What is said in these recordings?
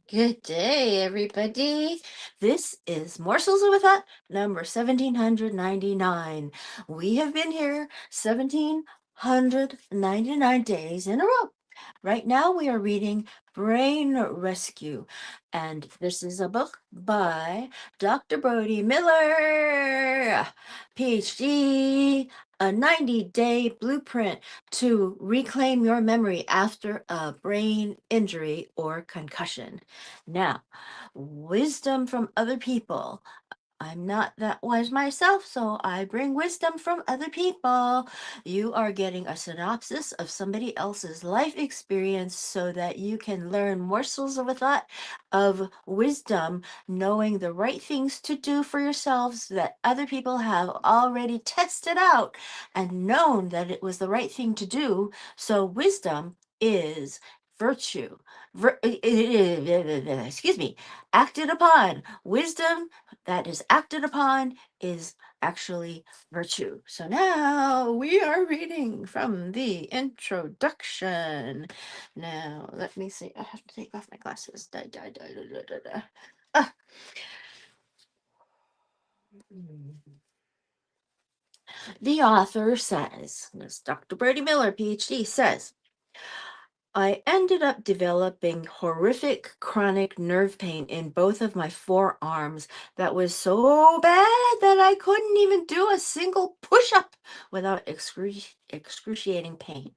Good day, everybody. This is Morsels with That, number 1799. We have been here 1799 days in a row. Right now, we are reading Brain Rescue, and this is a book by Dr. Brody Miller, Ph.D., a 90-day blueprint to reclaim your memory after a brain injury or concussion. Now, wisdom from other people. I'm not that wise myself, so I bring wisdom from other people. You are getting a synopsis of somebody else's life experience so that you can learn morsels of a thought of wisdom, knowing the right things to do for yourselves that other people have already tested out and known that it was the right thing to do. So, wisdom is virtue. Excuse me, acted upon. Wisdom that is acted upon is actually virtue. So now we are reading from the introduction. Now, let me see. I have to take off my glasses. Ah. The author says, this Dr. Brody Miller, PhD, says, I ended up developing horrific chronic nerve pain in both of my forearms that was so bad that I couldn't even do a single push up without excruciating pain.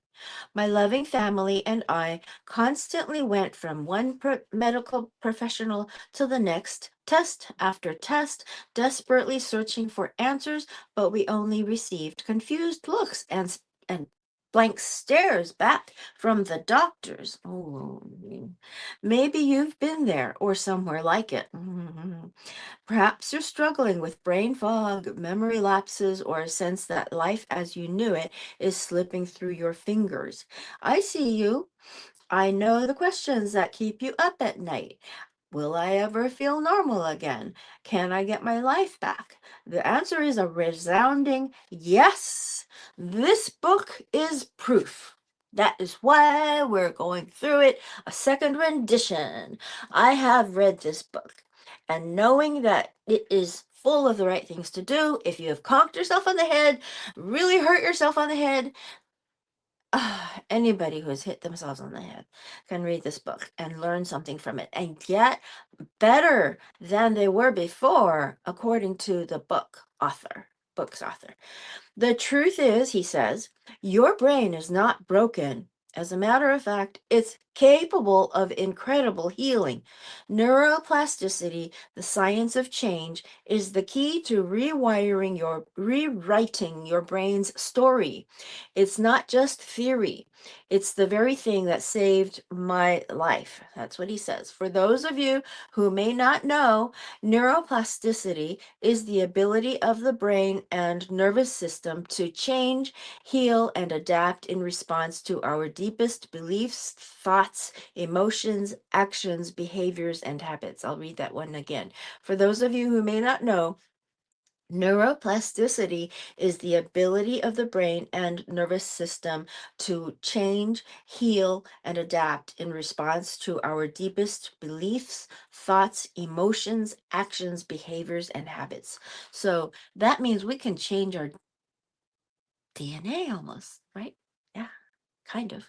My loving family and I constantly went from one medical professional to the next, test after test, desperately searching for answers, but we only received confused looks and blank stares back from the doctors. Oh, maybe you've been there or somewhere like it. Perhaps you're struggling with brain fog, memory lapses, or a sense that life as you knew it is slipping through your fingers. I see you. I know the questions that keep you up at night. Will I ever feel normal again? Can I get my life back? The answer is a resounding yes. This book is proof. That is why we're going through it, a second rendition. I have read this book, and knowing that it is full of the right things to do, if you have conked yourself on the head, really hurt yourself on the head, anybody who has hit themselves on the head can read this book and learn something from it and get better than they were before, according to the book's author. The truth is, he says, your brain is not broken. As a matter of fact, it's capable of incredible healing. Neuroplasticity, the science of change, is the key to rewriting your brain's story. It's not just theory. It's the very thing that saved my life. That's what he says. For those of you who may not know, neuroplasticity is the ability of the brain and nervous system to change, heal, and adapt in response to our deepest beliefs, thoughts, emotions, actions, behaviors, and habits. I'll read that one again. For those of you who may not know, neuroplasticity is the ability of the brain and nervous system to change, heal, and adapt in response to our deepest beliefs, thoughts, emotions, actions, behaviors, and habits. So that means we can change our DNA almost, right? Yeah, kind of.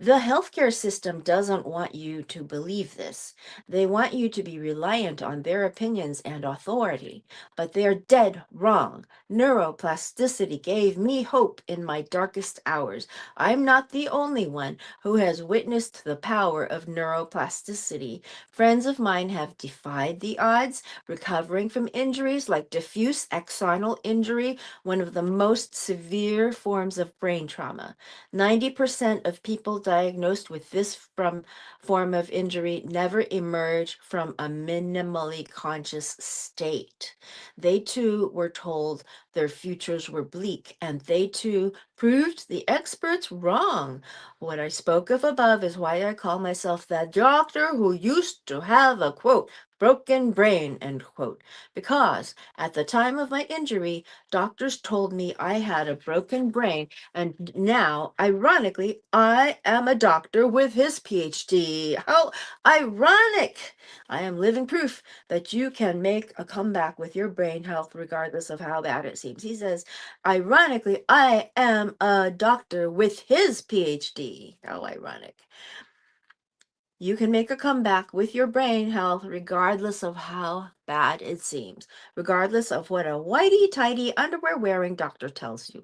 The healthcare system doesn't want you to believe this. They want you to be reliant on their opinions and authority, but they're dead wrong. Neuroplasticity gave me hope in my darkest hours. I'm not the only one who has witnessed the power of neuroplasticity. Friends of mine have defied the odds, recovering from injuries like diffuse axonal injury, one of the most severe forms of brain trauma. 90% of people diagnosed with this form of injury never emerge from a minimally conscious state. They too were told their futures were bleak, and they too proved the experts wrong. What I spoke of above is why I call myself that doctor who used to have a quote, broken brain, end quote. Because at the time of my injury, doctors told me I had a broken brain, and now, ironically, I am a doctor with his PhD. How ironic! I am living proof that you can make a comeback with your brain health regardless of how bad it seems. He says, ironically, I am a doctor with his PhD. How ironic. You can make a comeback with your brain health regardless of how bad it seems, regardless of what a whitey tighty underwear wearing doctor tells you.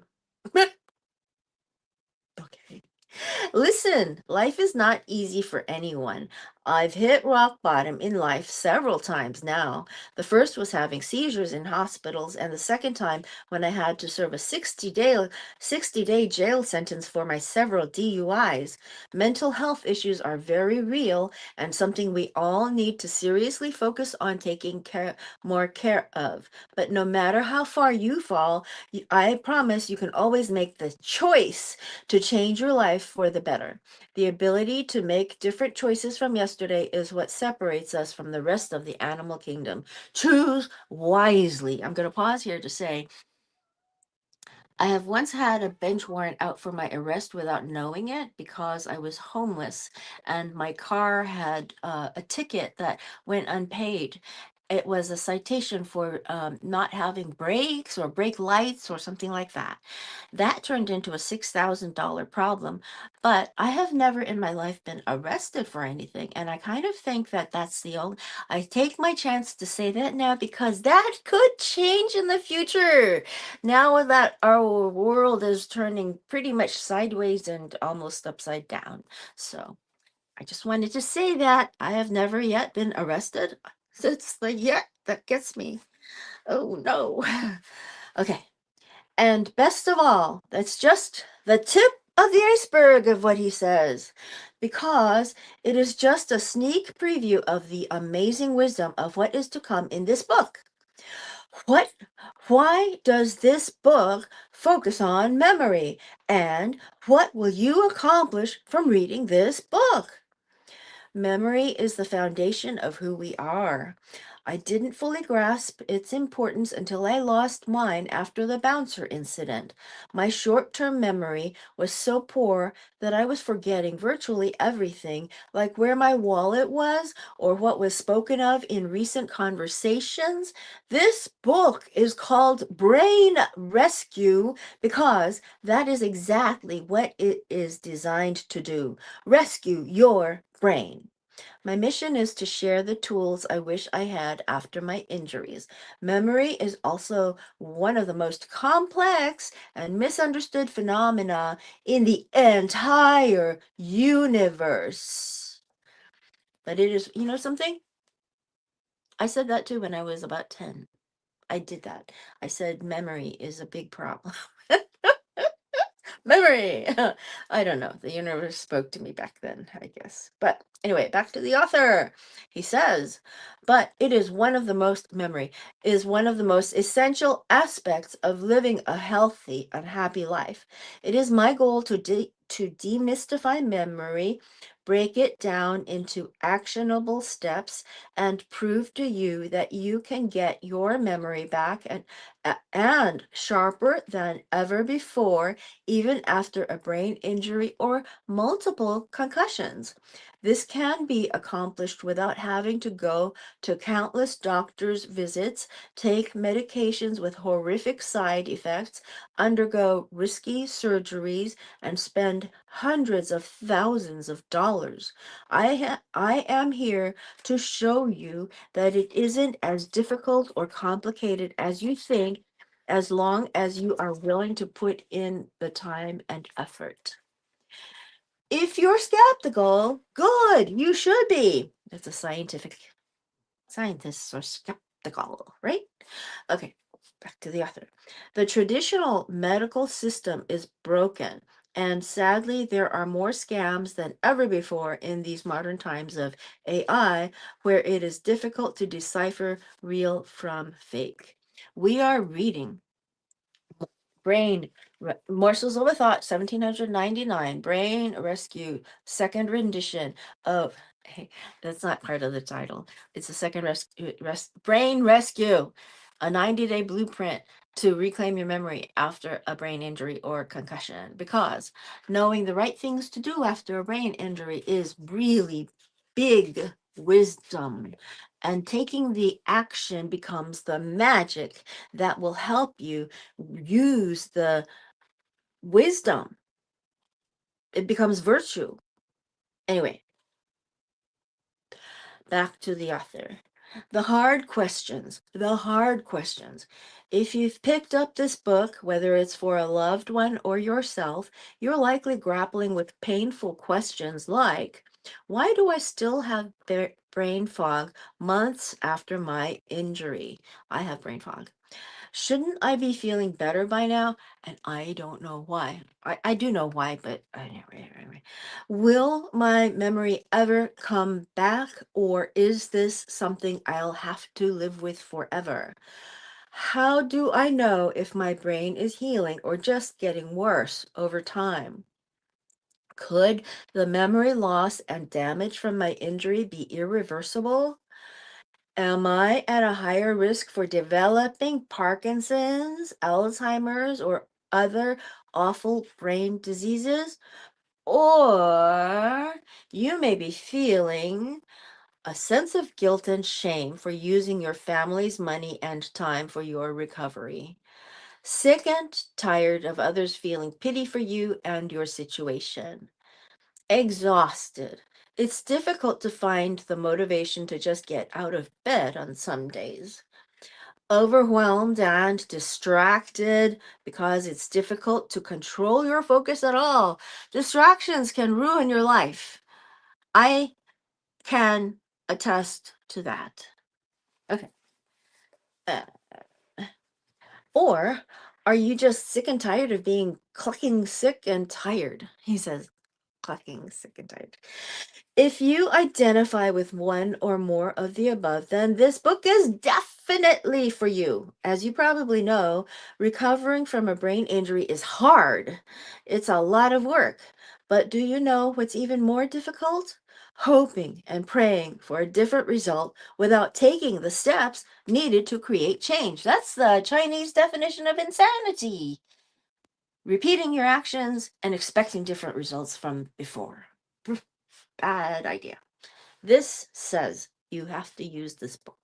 Okay. Listen, life is not easy for anyone. I've hit rock bottom in life several times now. The first was having seizures in hospitals, and the second time when I had to serve a 60-day jail sentence for my several DUIs. Mental health issues are very real and something we all need to seriously focus on taking more care of. But no matter how far you fall, I promise you can always make the choice to change your life for the better. The ability to make different choices from yesterday is what separates us from the rest of the animal kingdom. Choose wisely. I'm going to pause here to say I have once had a bench warrant out for my arrest without knowing it because I was homeless and my car had a ticket that went unpaid. It was a citation for not having brakes or brake lights or something like that. That turned into a $6,000 problem, but I have never in my life been arrested for anything. And I kind of think that that's the only, I take my chance to say that now because that could change in the future. Now that our world is turning pretty much sideways and almost upside down. So I just wanted to say that I have never yet been arrested. It's the yet that gets me. Oh no. Okay. And best of all, that's just the tip of the iceberg of what he says, because it is just a sneak preview of the amazing wisdom of what is to come in this book. What why does this book focus on memory? And what will you accomplish from reading this book? Memory is the foundation of who we are. I didn't fully grasp its importance until I lost mine after the bouncer incident. My short term memory was so poor that I was forgetting virtually everything, like where my wallet was or what was spoken of in recent conversations. This book is called Brain Rescue because that is exactly what it is designed to do: rescue your brain. My mission is to share the tools I wish I had after my injuries. Memory is also one of the most complex and misunderstood phenomena in the entire universe. But it is, you know something? I said that too when I was about 10. I did that. I said memory is a big problem. Memory. I don't know. The universe spoke to me back then, I guess. But anyway, back to the author. He says, but it is one of the most, memory is one of the most essential aspects of living a healthy and happy life. It is my goal to demystify memory, break it down into actionable steps, and prove to you that you can get your memory back and sharper than ever before, even after a brain injury or multiple concussions. This can be accomplished without having to go to countless doctor's visits, take medications with horrific side effects, undergo risky surgeries, and spend hundreds of thousands of dollars. I am here to show you that it isn't as difficult or complicated as you think, as long as you are willing to put in the time and effort. If you're skeptical, good, you should be. That's a scientific, scientists are skeptical, right? Okay, back to the author. The traditional medical system is broken, and sadly, there are more scams than ever before in these modern times of AI, where it is difficult to decipher real from fake. We are reading Brain Morsels of a Thought, 1799. Brain Rescue, second rendition of. Hey, that's not part of the title. It's the second Brain Rescue, a 90-day blueprint to reclaim your memory after a brain injury or concussion. Because knowing the right things to do after a brain injury is really big wisdom. And taking the action becomes the magic that will help you use the wisdom. It becomes virtue. Anyway, back to the author. The hard questions. The hard questions. If you've picked up this book, whether it's for a loved one or yourself, you're likely grappling with painful questions like, why do I still have brain fog months after my injury? I have brain fog. Shouldn't I be feeling better by now? And I don't know why. I do know why, but anyway. Will my memory ever come back, or is this something I'll have to live with forever? How do I know if my brain is healing or just getting worse over time? Could the memory loss and damage from my injury be irreversible? Am I at a higher risk for developing Parkinson's, Alzheimer's, or other awful brain diseases? Or you may be feeling a sense of guilt and shame for using your family's money and time for your recovery. Sick and tired of others feeling pity for you and your situation. Exhausted. It's difficult to find the motivation to just get out of bed on some days. Overwhelmed and distracted because it's difficult to control your focus at all. Distractions can ruin your life. I can attest to that. Okay. Uh, or are you just sick and tired of being clucking sick and tired? He says, clucking sick and tired. If you identify with one or more of the above, then this book is definitely for you. As you probably know, recovering from a brain injury is hard. It's a lot of work. But do you know what's even more difficult? Hoping and praying for a different result without taking the steps needed to create change. That's the Chinese definition of insanity. Repeating your actions and expecting different results from before. Bad idea. This says you have to use this book.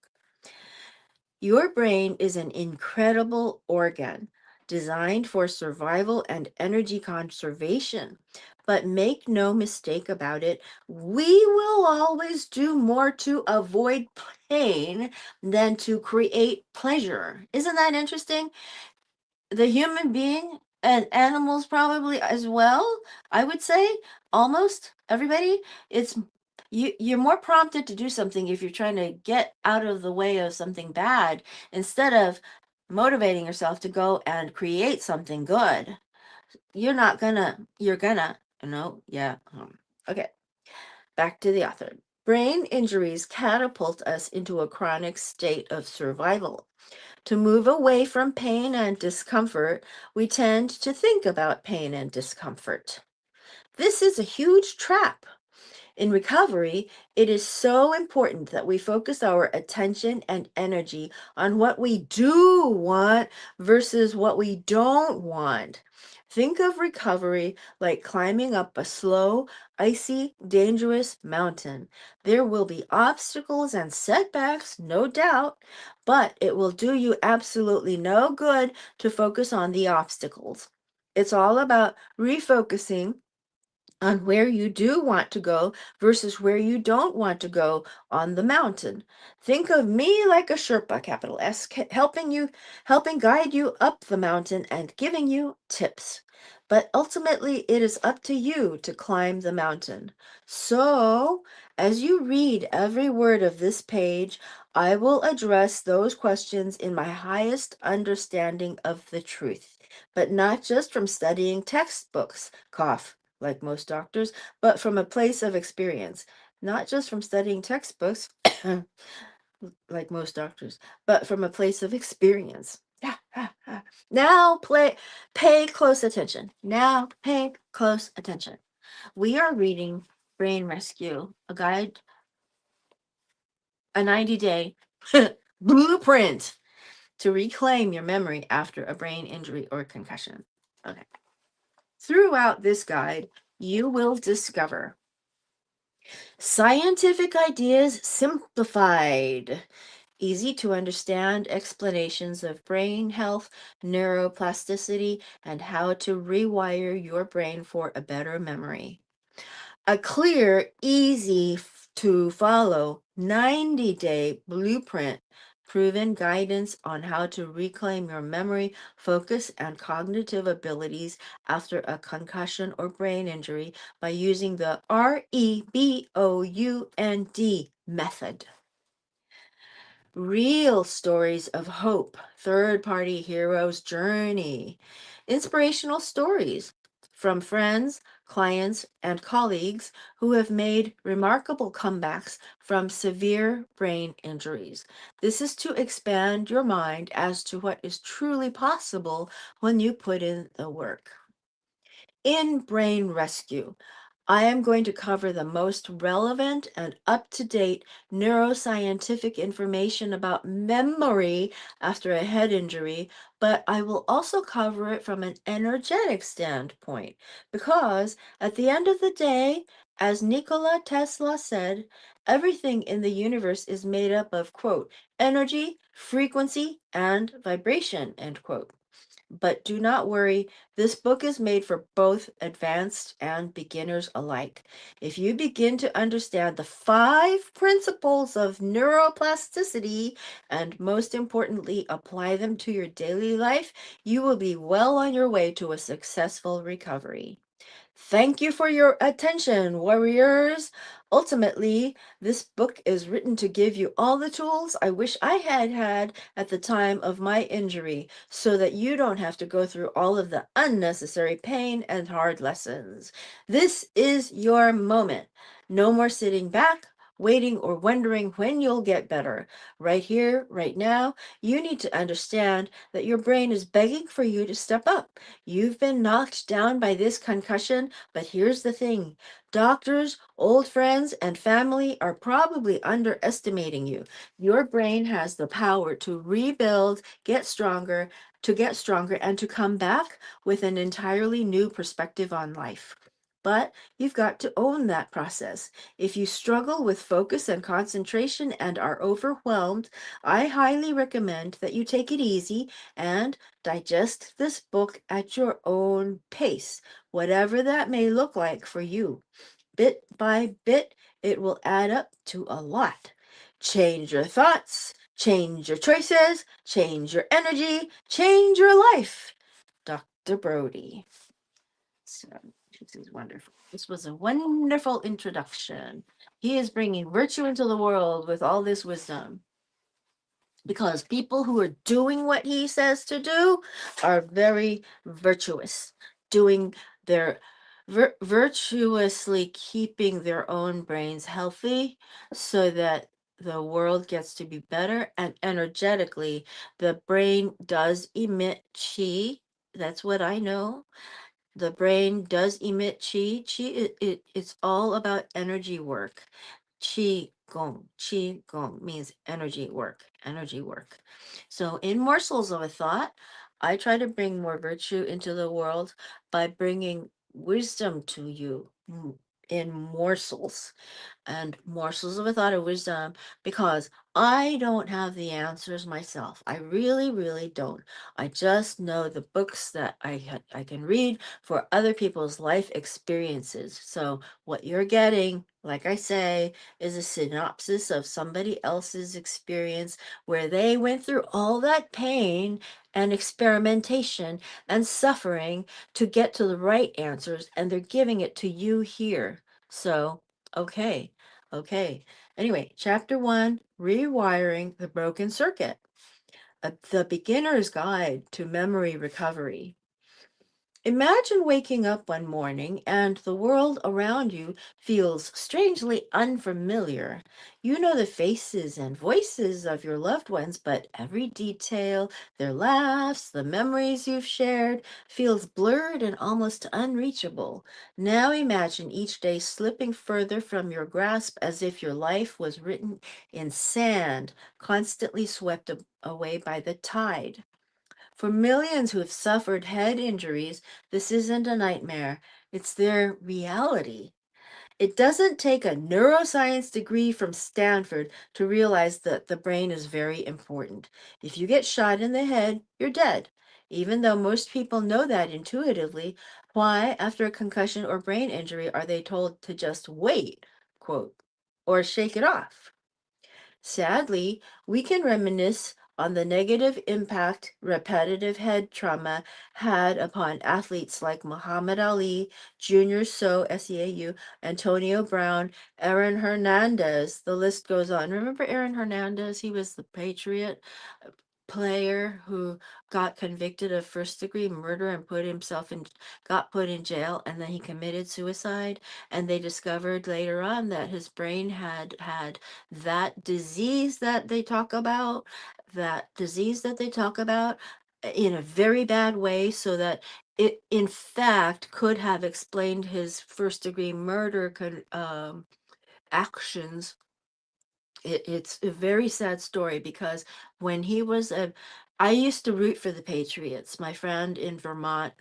Your brain is an incredible organ designed for survival and energy conservation. But make no mistake about it, we will always do more to avoid pain than to create pleasure. Isn't that interesting? The human being and animals probably as well, I would say almost everybody, it's you're more prompted to do something if you're trying to get out of the way of something bad instead of motivating yourself to go and create something good. You're gonna, yeah. Okay, back to the author. Brain injuries catapult us into a chronic state of survival. To move away from pain and discomfort, we tend to think about pain and discomfort. This is a huge trap. In recovery, it is so important that we focus our attention and energy on what we do want versus what we don't want. Think of recovery like climbing up a slow, icy, dangerous mountain. There will be obstacles and setbacks, no doubt, but it will do you absolutely no good to focus on the obstacles. It's all about refocusing on where you do want to go versus where you don't want to go on the mountain. Think of me like a Sherpa, capital S, helping guide you up the mountain and giving you tips. But ultimately, it is up to you to climb the mountain. So, as you read every word of this page, I will address those questions in my highest understanding of the truth, but not just from studying textbooks, cough, like most doctors, but from a place of experience, not just from studying textbooks, like most doctors, but from a place of experience. Yeah. Now pay close attention. Now pay close attention. We are reading Brain Rescue, a 90-day blueprint to reclaim your memory after a brain injury or concussion. Okay. Throughout this guide, you will discover scientific ideas simplified, easy to understand explanations of brain health, neuroplasticity, and how to rewire your brain for a better memory. A clear, easy to follow 90-day blueprint, proven guidance on how to reclaim your memory, focus, and cognitive abilities after a concussion or brain injury by using the REBOUND method. Real stories of hope, third party heroes' journey, inspirational stories from friends, clients, and colleagues who have made remarkable comebacks from severe brain injuries. This is to expand your mind as to what is truly possible when you put in the work. In Brain Rescue, I am going to cover the most relevant and up-to-date neuroscientific information about memory after a head injury, but I will also cover it from an energetic standpoint because at the end of the day, as Nikola Tesla said, everything in the universe is made up of, quote, energy, frequency, and vibration, end quote. But do not worry, this book is made for both advanced and beginners alike. If you begin to understand the 5 principles of neuroplasticity and, most importantly, apply them to your daily life, you will be well on your way to a successful recovery. Thank you for your attention, warriors. Ultimately, this book is written to give you all the tools I wish I had had at the time of my injury so that you don't have to go through all of the unnecessary pain and hard lessons. This is your moment. No more sitting back, waiting, or wondering when you'll get better. Right here, right now, you need to understand that your brain is begging for you to step up. You've been knocked down by this concussion, but here's the thing. Doctors, old friends, and family are probably underestimating you. Your brain has the power to rebuild, get stronger, and to come back with an entirely new perspective on life. But you've got to own that process. If you struggle with focus and concentration and are overwhelmed, I highly recommend that you take it easy and digest this book at your own pace, whatever that may look like for you. Bit by bit, it will add up to a lot. Change your thoughts, change your choices, change your energy, change your life. Dr. Brody. So, this is wonderful. This was a wonderful introduction. He is bringing virtue into the world with all this wisdom because people who are doing what he says to do are very virtuous, doing their virtuously keeping their own brains healthy so that the world gets to be better. And energetically, the brain does emit chi. That's what I know. The brain does emit chi. It's all about energy work. Qi Gong means energy work, energy work. So in morsels of a thought, I try to bring more virtue into the world by bringing wisdom to you in morsels and morsels of a thought of wisdom because I don't have the answers myself. I really, really don't. I just know the books that I can read for other people's life experiences. So what you're getting, like I say, is a synopsis of somebody else's experience where they went through all that pain and experimentation and suffering to get to the right answers, and they're giving it to you here. So, okay. Okay. Anyway, chapter 1, rewiring the broken circuit. The beginner's guide to memory recovery. Imagine waking up one morning and the world around you feels strangely unfamiliar. You know the faces and voices of your loved ones, but every detail, their laughs, the memories you've shared, feels blurred and almost unreachable. Now imagine each day slipping further from your grasp as if your life was written in sand, constantly swept away by the tide. For millions who have suffered head injuries, this isn't a nightmare, it's their reality. It doesn't take a neuroscience degree from Stanford to realize that the brain is very important. If you get shot in the head, you're dead. Even though most people know that intuitively, why, after a concussion or brain injury, are they told to just wait, quote, or shake it off? Sadly, we can reminisce on the negative impact repetitive head trauma had upon athletes like Muhammad Ali, Junior Seau, Antonio Brown, Aaron Hernandez. The list goes on. Remember Aaron Hernandez? He was the Patriot player who got convicted of first degree murder and got put in jail, and then he committed suicide, and they discovered later on that his brain had that disease that they talk about, in a very bad way, so that it in fact could have explained his first degree murder actions. It's a very sad story because when he was a I used to root for the Patriots. My friend in Vermont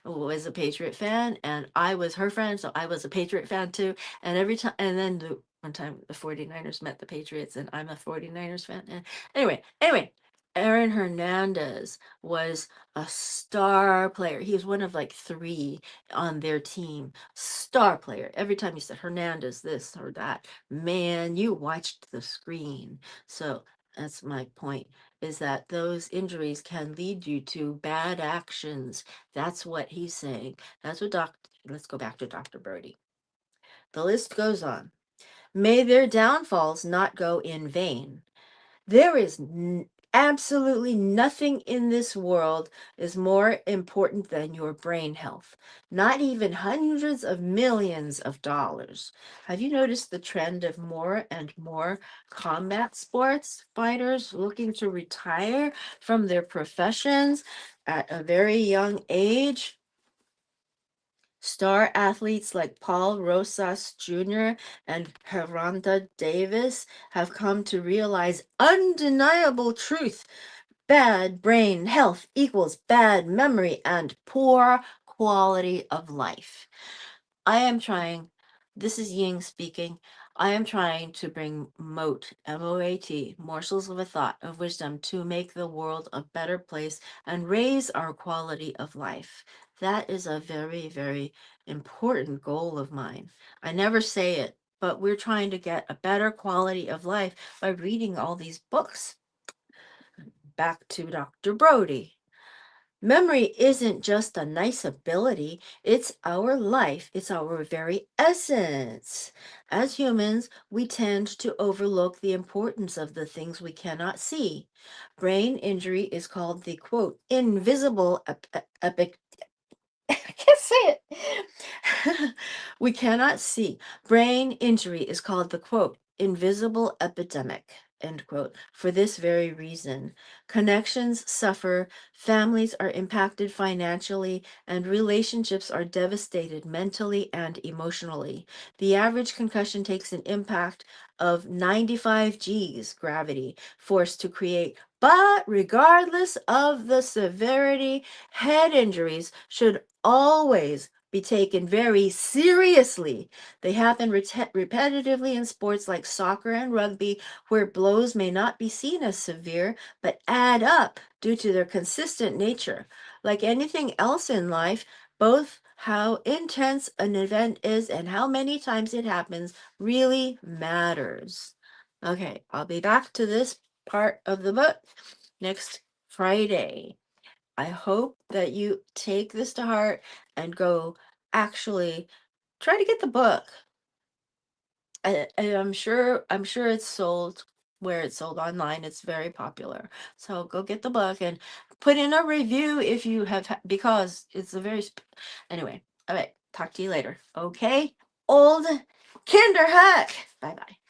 was a Patriot fan, and I was her friend, so I was a Patriot fan too. And every time, and then one time the 49ers met the Patriots, and I'm a 49ers fan. And anyway, Aaron Hernandez was a star player. He was one of like three on their team. Star player. Every time you said Hernandez, this or that, man, you watched the screen. So that's my point, is that those injuries can lead you to bad actions. That's what he's saying. That's what let's go back to Dr. Brody. The list goes on. May their downfalls not go in vain. There is absolutely nothing in this world is more important than your brain health. Not even hundreds of millions of dollars. Have you noticed the trend of more and more combat sports fighters looking to retire from their professions at a very young age? Star athletes like Paul Rosas Jr. and Heranda Davis have come to realize undeniable truth. Bad brain health equals bad memory and poor quality of life. I am trying, this is Ying speaking. I am trying to bring MOAT, M-O-A-T, morsels of a thought of wisdom to make the world a better place and raise our quality of life. That is a very, very important goal of mine. I never say it, but we're trying to get a better quality of life by reading all these books. Back to Dr. Brody. Memory isn't just a nice ability, it's our life, it's our very essence. As humans, we tend to overlook the importance of the things we cannot see. Brain injury is called the quote, invisible epic. I can't say it. We cannot see. Brain injury is called the quote, invisible epidemic, end quote, for this very reason. Connections suffer, families are impacted financially, and relationships are devastated mentally and emotionally. The average concussion takes an impact of 95 G's gravity force to create. But regardless of the severity, head injuries should always be taken very seriously. They happen repetitively in sports like soccer and rugby, where blows may not be seen as severe, but add up due to their consistent nature. Like anything else in life, both how intense an event is and how many times it happens really matters. Okay, I'll be back to this part of the book next Friday. I hope that you take this to heart and go actually try to get the book. I'm sure it's sold. where it's sold online. It's very popular. So go get the book and put in a review if you have, because it's a very, anyway. All right. Talk to you later. Okay. Old Kinderhook. Bye bye.